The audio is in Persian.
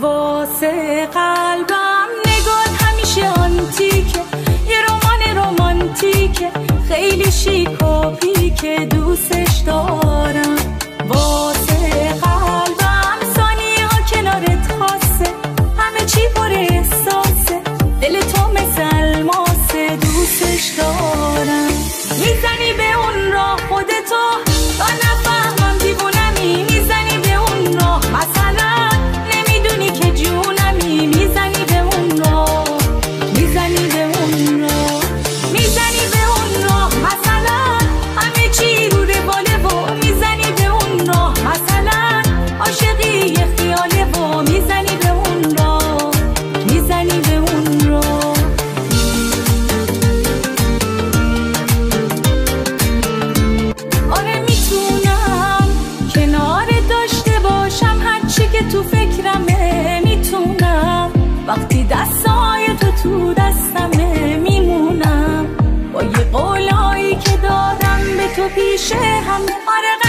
واسه قلبم نگات همیشه آنتیکه، یه رمان رومانتیکه، خیلی شیک و پیکه، دوستش دارم. واسه قلبم ثانیه ها کنارت خاصه، همه چی پر احساسه، دل تو مثل الماسه، دوستش دارم. میزنی به اون راه خودتو تا نفهمم دیوونمی، میزنی به اون راه مثلا نمیدونی که جونمی، میزنی به اون راه، میزنی به اون راه، میزنی به اون راه مثلا همه چی رو رواله و میزنی به اون راه مثلا عاشقی یه خیاله و میزنی به اون راه، میزنی به اون راه. آره میتونم کنار داشته باشم هرچی که تو فکرمه، میتونم وقتی دستای تو دستمه، میمونم با یه قولایی که دادم به تو پیش همه. آره